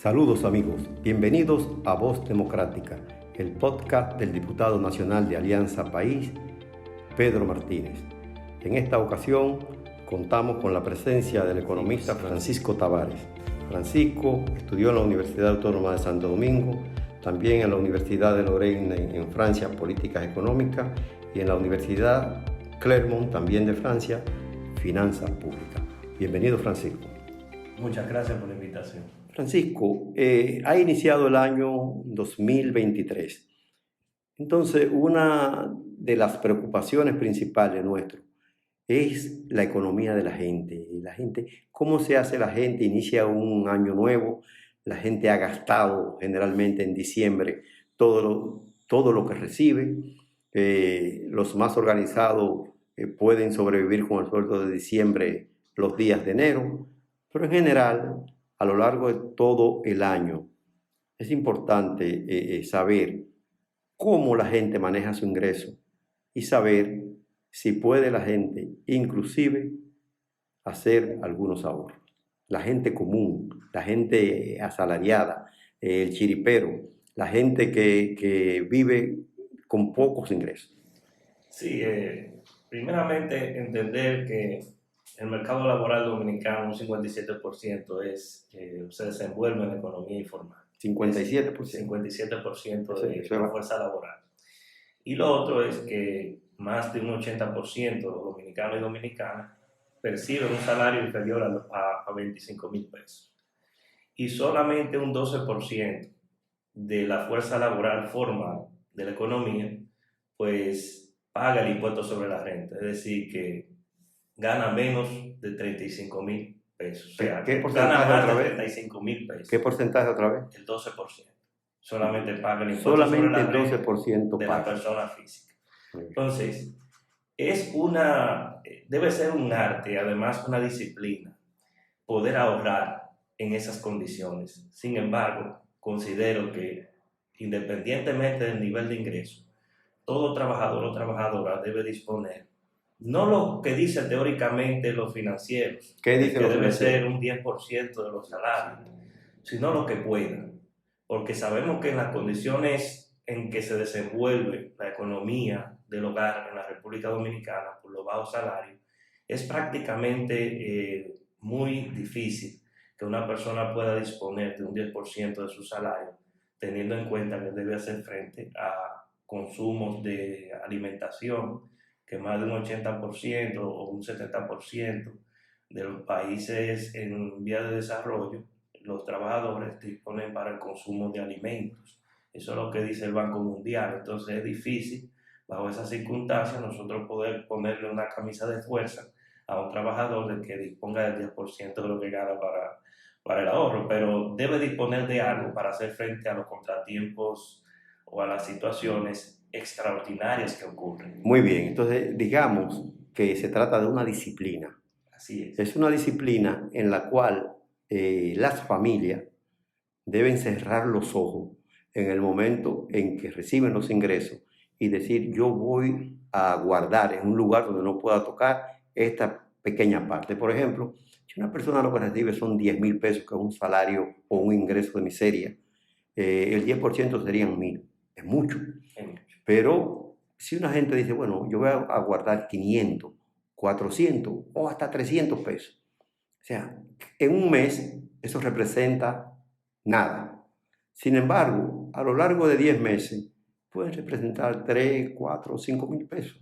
Saludos amigos, bienvenidos a Voz Democrática, el podcast del diputado nacional de Alianza País, Pedro Martínez. En esta ocasión contamos con la presencia del economista Francisco Tavares. Francisco estudió en la Universidad Autónoma de Santo Domingo, también en la Universidad de Lorraine en Francia, Políticas Económicas, y en la Universidad Clermont, también de Francia, Finanzas Públicas. Bienvenido, Francisco. Muchas gracias por la invitación. Francisco, ha iniciado el año 2023. Entonces, una de las preocupaciones principales nuestras es la economía de la gente. ¿Cómo se hace la gente? Inicia un año nuevo, la gente ha gastado generalmente en diciembre todo lo que recibe. Los más organizados pueden sobrevivir con el sueldo de diciembre los días de enero, pero en general, a lo largo de todo el año, es importante saber cómo la gente maneja su ingreso y saber si puede la gente inclusive hacer algunos ahorros. La gente común, la gente asalariada, el chiripero, la gente que vive con pocos ingresos. Sí, primeramente entender que el mercado laboral dominicano, un 57% se desenvuelve en la economía informal. 57%. 57% de la fuerza laboral. Y lo otro es que más de un 80% de los dominicanos y dominicanas perciben un salario inferior a 25,000 pesos. Y solamente un 12% de la fuerza laboral formal de la economía, pues paga el impuesto sobre la renta. Es decir, que gana menos de 35,000 pesos. O sea, ¿Qué porcentaje gana más otra de vez? 35,000 pesos. ¿Qué porcentaje otra vez? El 12%. Solamente paga el impuesto Solamente sobre la renta el 12% de paga. la persona física. Entonces, debe ser un arte, además una disciplina, poder ahorrar en esas condiciones. Sin embargo, considero que independientemente del nivel de ingreso, todo trabajador o trabajadora debe disponer, no lo que dicen teóricamente los financieros, ¿Qué dicen que los debe financieros? ser un 10% de los salarios, sino lo que puedan, porque sabemos que en las condiciones en que se desenvuelve la economía del hogar en la República Dominicana por los bajos salarios, es prácticamente muy difícil que una persona pueda disponer de un 10% de su salario, teniendo en cuenta que debe hacer frente a consumos de alimentación, que más de un 80% o un 70% de los países en vía de desarrollo, los trabajadores disponen para el consumo de alimentos. Eso es lo que dice el Banco Mundial. Entonces es difícil, bajo esas circunstancias, nosotros poder ponerle una camisa de fuerza a un trabajador de que disponga del 10% de lo que gana para el ahorro, pero debe disponer de algo para hacer frente a los contratiempos o a las situaciones extraordinarias que ocurren. Muy bien, entonces digamos que se trata de una disciplina. Así es. Es una disciplina en la cual las familias deben cerrar los ojos en el momento en que reciben los ingresos y decir, yo voy a guardar en un lugar donde no pueda tocar esta pequeña parte. Por ejemplo, si una persona lo que recibe son 10,000 pesos, que es un salario o un ingreso de miseria, el 10% serían 1,000. Es mucho. Pero si una gente dice, bueno, yo voy a guardar 500, 400 o hasta 300 pesos. O sea, en un mes eso representa nada. Sin embargo, a lo largo de 10 meses pueden representar 3, 4, 5,000 pesos.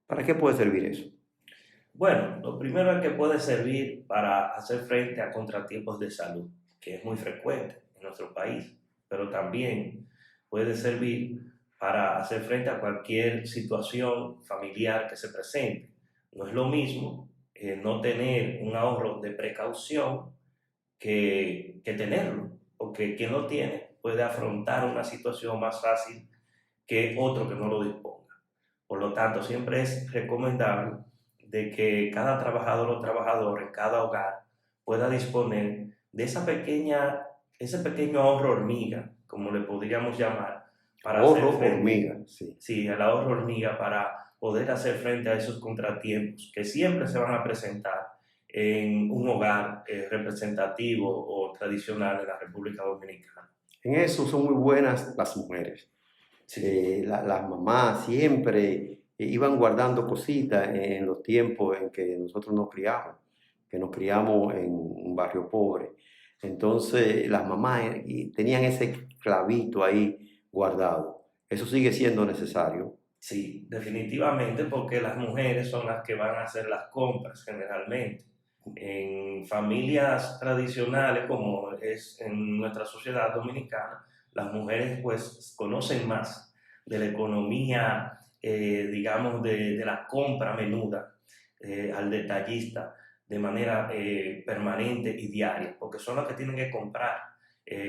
¿Para qué puede servir eso? Bueno, lo primero es que puede servir para hacer frente a contratiempos de salud, que es muy frecuente en nuestro país, pero también puede servir para hacer frente a cualquier situación familiar que se presente. No es lo mismo no tener un ahorro de precaución que tenerlo, porque quien lo tiene puede afrontar una situación más fácil que otro que no lo disponga. Por lo tanto, siempre es recomendable de que cada trabajador o trabajadora en cada hogar pueda disponer de ese pequeño ahorro hormiga, como le podríamos llamar, para Ahorro hacer frente, hormiga, sí. Sí, el ahorro hormiga para poder hacer frente a esos contratiempos que siempre se van a presentar en un hogar representativo o tradicional en la República Dominicana. En eso son muy buenas las mujeres. Sí, Las mamás siempre iban guardando cositas en los tiempos en que nosotros nos criamos, que nos criamos en un barrio pobre. Entonces las mamás tenían ese clavito ahí guardado. Eso sigue siendo necesario. sí, definitivamente, porque las mujeres son las que van a hacer las compras generalmente. En familias tradicionales, como es en nuestra sociedad dominicana, las mujeres pues conocen más de la economía, digamos, de la compra menuda al detallista de manera permanente y diaria, porque son las que tienen que comprar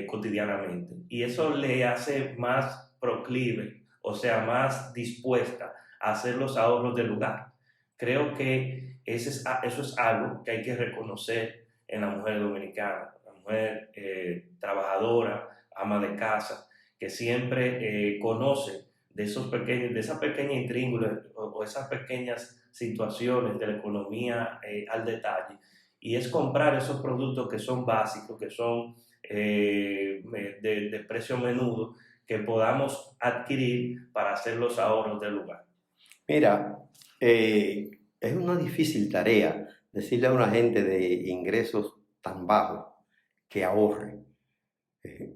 cotidianamente. Y eso le hace más proclive, o sea, más dispuesta a hacer los ahorros del lugar. Creo que eso es algo que hay que reconocer en la mujer dominicana, la mujer trabajadora, ama de casa, que siempre conoce de esa pequeña intríngulis o esas pequeñas situaciones de la economía al detalle, y es comprar esos productos que son básicos, que son de precio menudo, que podamos adquirir para hacer los ahorros del lugar. Mira, es una difícil tarea decirle a una gente de ingresos tan bajos que ahorre,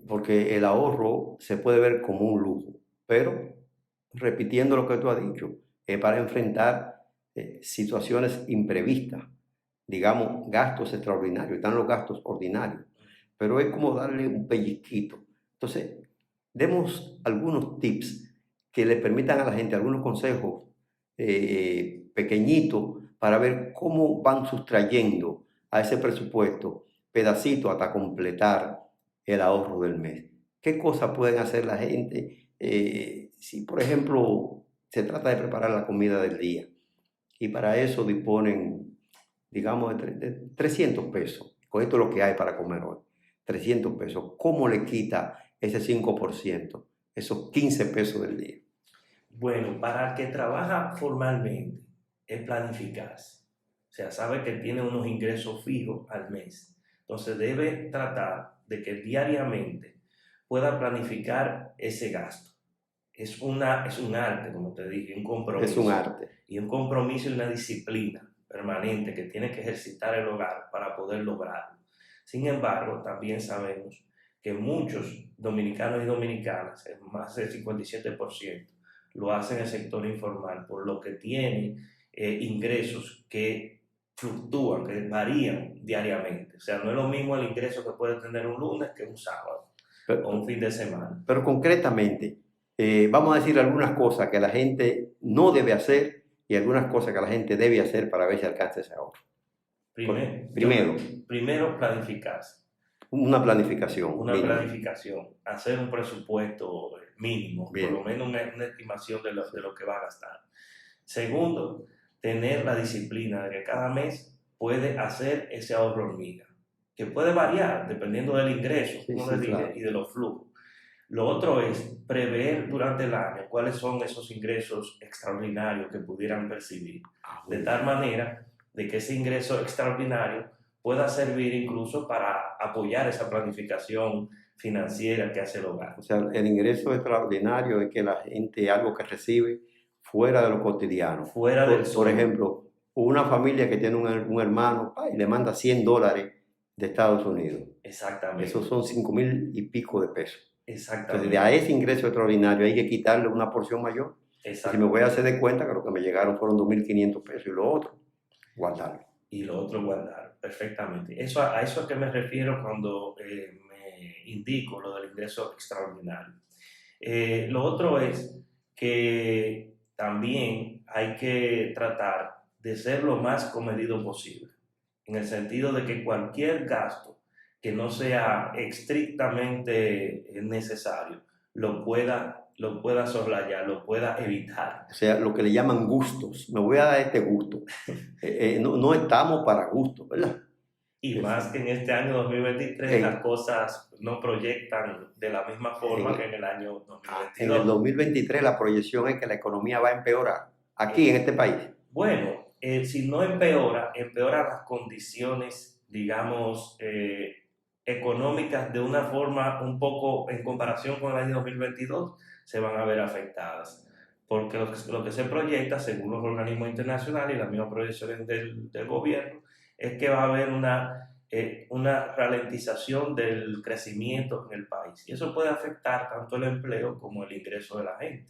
porque el ahorro se puede ver como un lujo, pero repitiendo lo que tú has dicho, es para enfrentar situaciones imprevistas, digamos, gastos extraordinarios, están los gastos ordinarios, pero es como darle un pellizquito. Entonces, demos algunos tips que le permitan a la gente, algunos consejos pequeñitos para ver cómo van sustrayendo a ese presupuesto pedacito hasta completar el ahorro del mes. ¿Qué cosas pueden hacer la gente si, por ejemplo, se trata de preparar la comida del día y para eso disponen, digamos, de 300 pesos? Con esto es lo que hay para comer hoy. 300 pesos. ¿Cómo le quita ese 5%, esos 15 pesos del día? Bueno, para el que trabaja formalmente es planificarse. O sea, sabe que tiene unos ingresos fijos al mes. Entonces debe tratar de que diariamente pueda planificar ese gasto. Es un arte, como te dije, un Es un compromiso. arte. Y un compromiso y una disciplina permanente que tiene que ejercitar el hogar para poder lograrlo. Sin embargo, también sabemos que muchos dominicanos y dominicanas, más del 57%, lo hacen en el sector informal, por lo que tienen ingresos que fluctúan, que varían diariamente. O sea, no es lo mismo el ingreso que puede tener un lunes que un sábado o un fin de semana. Pero concretamente, vamos a decir algunas cosas que la gente no debe hacer y algunas cosas que la gente debe hacer para ver si alcanza ese ahorro. Primero, Primero planificarse. una planificación Una mínima. planificación, hacer un presupuesto mínimo, por lo Bien. menos una estimación de lo que va a gastar. Segundo, tener la disciplina de que cada mes puede hacer ese ahorro hormiga, que puede variar dependiendo del ingreso, Sí, como sí, les dije, claro. y de los flujos. Lo otro es prever durante el año cuáles son esos ingresos extraordinarios que pudieran percibir, de tal manera de que ese ingreso extraordinario pueda servir incluso para apoyar esa planificación financiera que hace el hogar. O sea, el ingreso extraordinario es que la gente, algo que recibe fuera de lo cotidiano. Fuera del Por sol. ejemplo, una familia que tiene un hermano y le manda $100 de Estados Unidos. Exactamente. Esos son 5,000 y pico de pesos. Exactamente. Entonces, de a ese ingreso extraordinario hay que quitarle una porción mayor. Y si me voy a hacer de cuenta que lo que me llegaron fueron 2.500 pesos y lo otro, guardarlo. Y lo otro guardar, perfectamente. A eso es que me refiero cuando me indico lo del ingreso extraordinario. Lo otro es que también hay que tratar de ser lo más comedido posible, en el sentido de que cualquier gasto que no sea estrictamente necesario lo pueda soslayar, lo pueda evitar. O sea, lo que le llaman gustos. Me voy a dar este gusto. No estamos para gustos, ¿verdad? Y más que en este año 2023 las cosas no proyectan de la misma forma que en el año 2022. En el 2023 la proyección es que la economía va a empeorar aquí en este país. Bueno, si no empeora, empeora las condiciones, digamos, económicas de una forma un poco, en comparación con el año 2022, se van a ver afectadas. Porque lo que se proyecta, según los organismos internacionales y las mismas proyecciones del gobierno, es que va a haber una ralentización del crecimiento en el país. Y eso puede afectar tanto el empleo como el ingreso de la gente.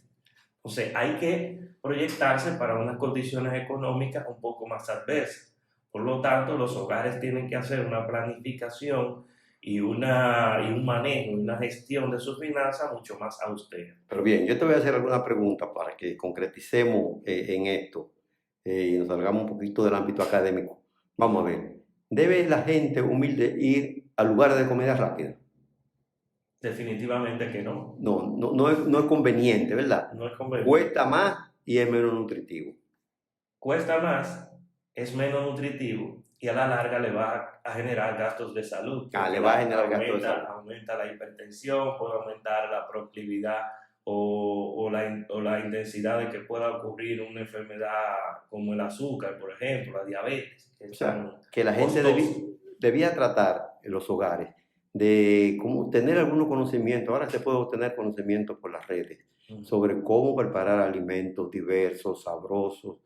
Entonces, hay que proyectarse para unas condiciones económicas un poco más adversas. Por lo tanto, los hogares tienen que hacer una planificación y un manejo y una gestión de sus finanzas mucho más austera. Pero bien, yo te voy a hacer alguna pregunta para que concreticemos en esto y nos salgamos un poquito del ámbito académico. Vamos a ver, ¿debe la gente humilde ir a lugares de comida rápida? Definitivamente que no. No es conveniente, ¿verdad? No es conveniente. Cuesta más y es menos nutritivo. Cuesta más, es menos nutritivo y a la larga le va a generar gastos de salud. Le va a generar gastos de salud. Aumenta la hipertensión, puede aumentar la proclividad o la intensidad de que pueda ocurrir una enfermedad como el azúcar, por ejemplo, la diabetes. O sea, que la gente debía tratar en los hogares de cómo tener algunos conocimientos. Ahora se puede obtener conocimiento por las redes sobre cómo preparar alimentos diversos, sabrosos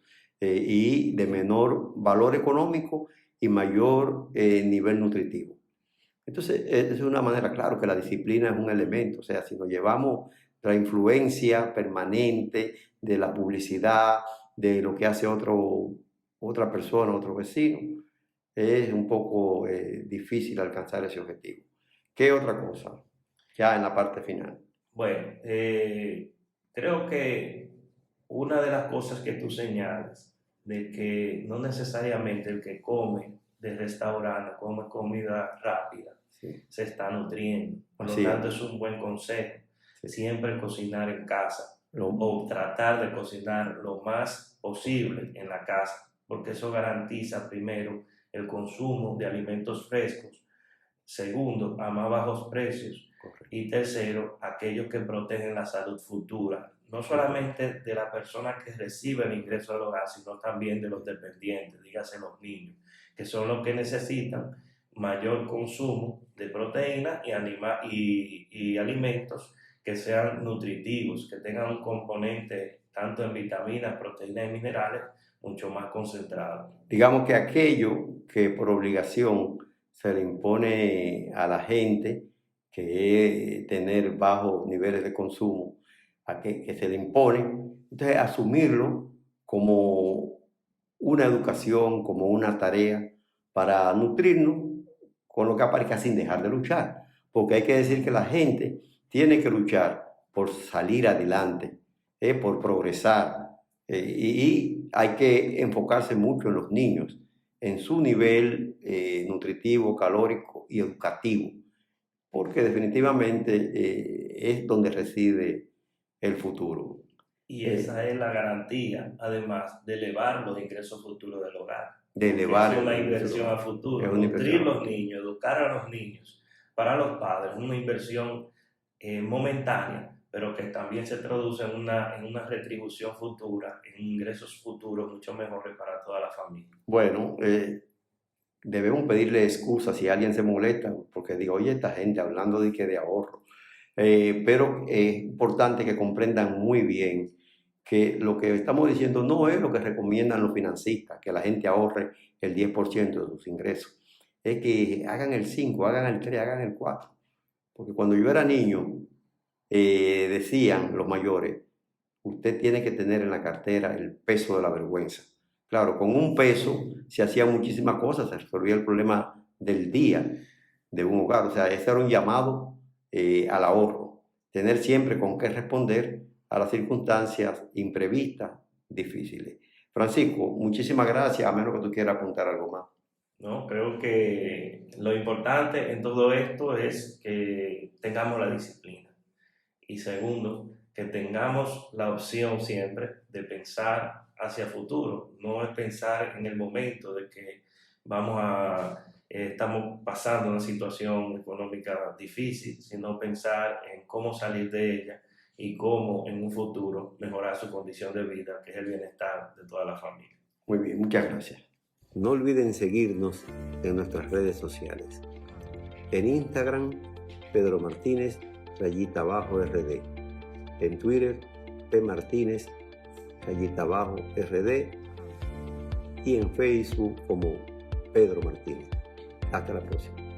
y de menor valor económico y mayor nivel nutritivo. Entonces, es una manera, claro, que la disciplina es un elemento. O sea, si nos llevamos la influencia permanente de la publicidad, de lo que hace otra persona, otro vecino, es un poco difícil alcanzar ese objetivo. ¿Qué otra cosa? Ya en la parte final. Bueno, creo que una de las cosas que tú señalas, de que no necesariamente el que come de restaurante, come comida rápida, Sí. se está nutriendo. Por lo Así tanto, es. es un buen consejo. Sí. Siempre cocinar en casa o tratar de cocinar lo más posible en la casa, porque eso garantiza, primero, el consumo de alimentos frescos, segundo, a más bajos precios, Correcto. y tercero, aquellos que protegen la salud futura, no solamente de la persona que recibe el ingreso del hogar, sino también de los dependientes, dígase los niños, que son los que necesitan mayor consumo de proteínas y alimentos que sean nutritivos, que tengan un componente tanto en vitaminas, proteínas y minerales mucho más concentrado. Digamos que aquello que por obligación se le impone a la gente, que es tener bajos niveles de consumo, que se le impone, entonces asumirlo como una educación, como una tarea para nutrirnos con lo que aparezca sin dejar de luchar. Porque hay que decir que la gente tiene que luchar por salir adelante, por progresar. Y hay que enfocarse mucho en los niños, en su nivel nutritivo, calórico y educativo, porque definitivamente es donde reside el futuro. Y esa es la garantía, además, de elevar los ingresos futuros del hogar. De elevar es una inversión a futuro. Nutrir los niños, educar a los niños, para los padres, es una inversión momentánea, pero que también se traduce en una retribución futura, en ingresos futuros mucho mejores para toda la familia. Bueno, debemos pedirle excusas si alguien se molesta, porque digo, oye, esta gente hablando de ahorro. Pero es importante que comprendan muy bien que lo que estamos diciendo no es lo que recomiendan los financistas, que la gente ahorre el 10% de sus ingresos. Es que hagan el 5, hagan el 3, hagan el 4. Porque cuando yo era niño, decían los mayores, usted tiene que tener en la cartera el peso de la vergüenza. Claro, con un peso se hacían muchísimas cosas, se resolvía el problema del día de un hogar. O sea, ese era un llamado al ahorro, tener siempre con qué responder a las circunstancias imprevistas, difíciles. Francisco, muchísimas gracias, a menos que tú quieras apuntar algo más. No, creo que lo importante en todo esto es que tengamos la disciplina. Y segundo, que tengamos la opción siempre de pensar hacia el futuro. No es pensar en el momento de que estamos pasando una situación económica difícil, sino pensar en cómo salir de ella y cómo en un futuro mejorar su condición de vida, que es el bienestar de toda la familia. Muy bien, muchas gracias. No olviden seguirnos en nuestras redes sociales. En Instagram, Pedro Martínez, _RD. En Twitter, P Martínez, _RD. Y en Facebook como Pedro Martínez. Hasta la próxima.